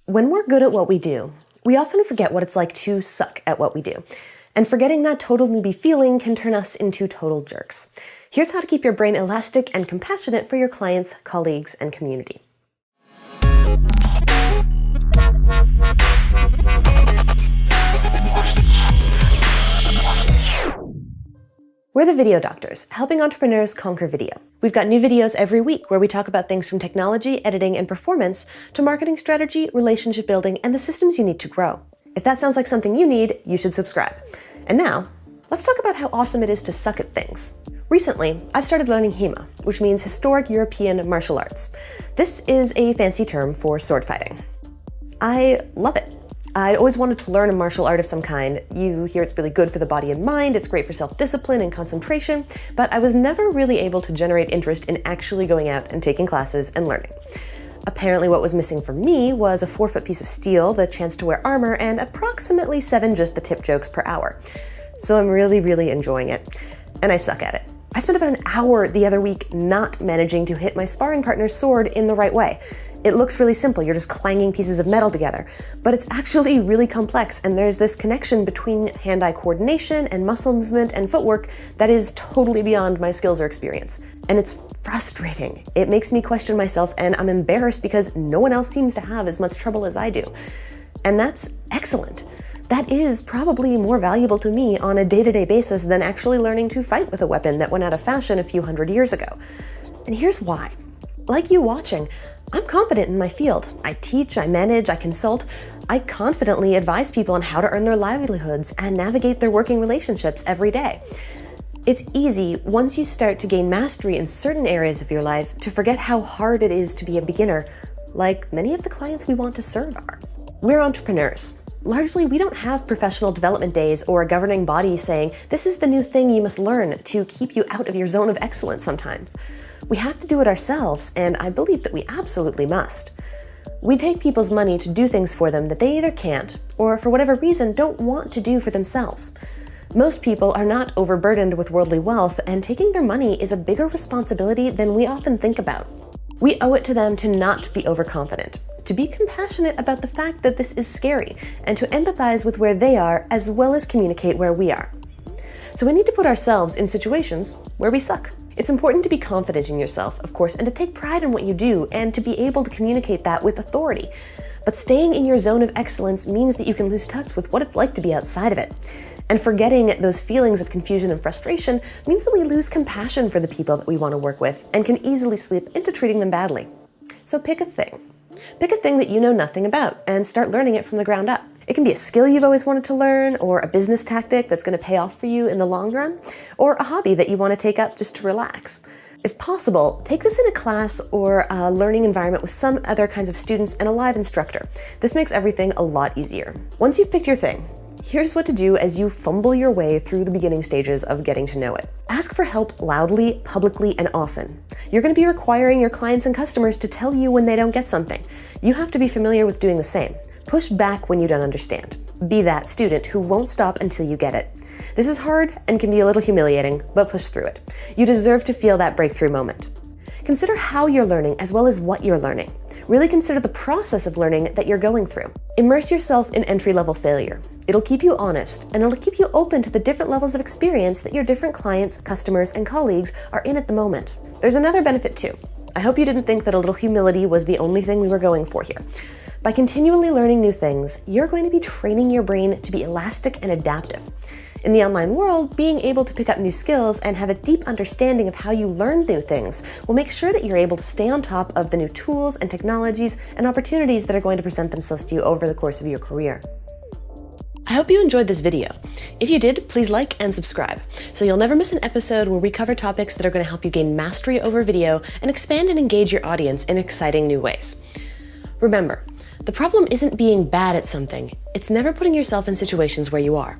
When we're good at what we do, we often forget what it's like to suck at what we do. And forgetting that total newbie feeling can turn us into total jerks. Here's how to keep your brain elastic and compassionate for your clients, colleagues, and community. We're the Video Doctors, helping entrepreneurs conquer video. We've got new videos every week where we talk about things from technology, editing, and performance to marketing strategy, relationship building, and the systems you need to grow. If that sounds like something you need, you should subscribe. And now, let's talk about how awesome it is to suck at things. Recently, I've started learning HEMA, which means Historic European Martial Arts. This is a fancy term for sword fighting. I love it. I'd always wanted to learn a martial art of some kind. You hear it's really good for the body and mind, it's great for self-discipline and concentration, but I was never really able to generate interest in actually going out and taking classes and learning. Apparently what was missing for me was a 4-foot piece of steel, the chance to wear armor, and approximately 7 just the tip jokes per hour. So I'm really enjoying it, and I suck at it. I spent about an hour the other week not managing to hit my sparring partner's sword in the right way. It looks really simple, you're just clanging pieces of metal together, but it's actually really complex, and there's this connection between hand-eye coordination and muscle movement and footwork that is totally beyond my skills or experience. And it's frustrating. It makes me question myself, and I'm embarrassed because no one else seems to have as much trouble as I do. And that's excellent. That is probably more valuable to me on a day-to-day basis than actually learning to fight with a weapon that went out of fashion a few hundred years ago. And here's why. Like you watching, I'm competent in my field. I teach, I manage, I consult. I confidently advise people on how to earn their livelihoods and navigate their working relationships every day. It's easy, once you start to gain mastery in certain areas of your life, to forget how hard it is to be a beginner, like many of the clients we want to serve are. We're entrepreneurs. Largely, we don't have professional development days or a governing body saying, this is the new thing you must learn to keep you out of your zone of excellence sometimes. We have to do it ourselves, and I believe that we absolutely must. We take people's money to do things for them that they either can't, or for whatever reason don't want to do for themselves. Most people are not overburdened with worldly wealth, and taking their money is a bigger responsibility than we often think about. We owe it to them to not be overconfident, to be compassionate about the fact that this is scary, and to empathize with where they are as well as communicate where we are. So we need to put ourselves in situations where we suck. It's important to be confident in yourself, of course, and to take pride in what you do and to be able to communicate that with authority. But staying in your zone of excellence means that you can lose touch with what it's like to be outside of it. And forgetting those feelings of confusion and frustration means that we lose compassion for the people that we want to work with and can easily slip into treating them badly. So pick a thing. Pick a thing that you know nothing about and start learning it from the ground up. It can be a skill you've always wanted to learn, or a business tactic that's going to pay off for you in the long run, or a hobby that you want to take up just to relax. If possible, take this in a class or a learning environment with some other kinds of students and a live instructor. This makes everything a lot easier. Once you've picked your thing, here's what to do as you fumble your way through the beginning stages of getting to know it. Ask for help loudly, publicly, and often. You're going to be requiring your clients and customers to tell you when they don't get something. You have to be familiar with doing the same. Push back when you don't understand. Be that student who won't stop until you get it. This is hard and can be a little humiliating, but push through it. You deserve to feel that breakthrough moment. Consider how you're learning as well as what you're learning. Really consider the process of learning that you're going through. Immerse yourself in entry-level failure. It'll keep you honest, and it'll keep you open to the different levels of experience that your different clients, customers, and colleagues are in at the moment. There's another benefit too. I hope you didn't think that a little humility was the only thing we were going for here. By continually learning new things, you're going to be training your brain to be elastic and adaptive. In the online world, being able to pick up new skills and have a deep understanding of how you learn new things will make sure that you're able to stay on top of the new tools and technologies and opportunities that are going to present themselves to you over the course of your career. I hope you enjoyed this video. If you did, please like and subscribe, so you'll never miss an episode where we cover topics that are going to help you gain mastery over video and expand and engage your audience in exciting new ways. Remember, the problem isn't being bad at something, it's never putting yourself in situations where you are.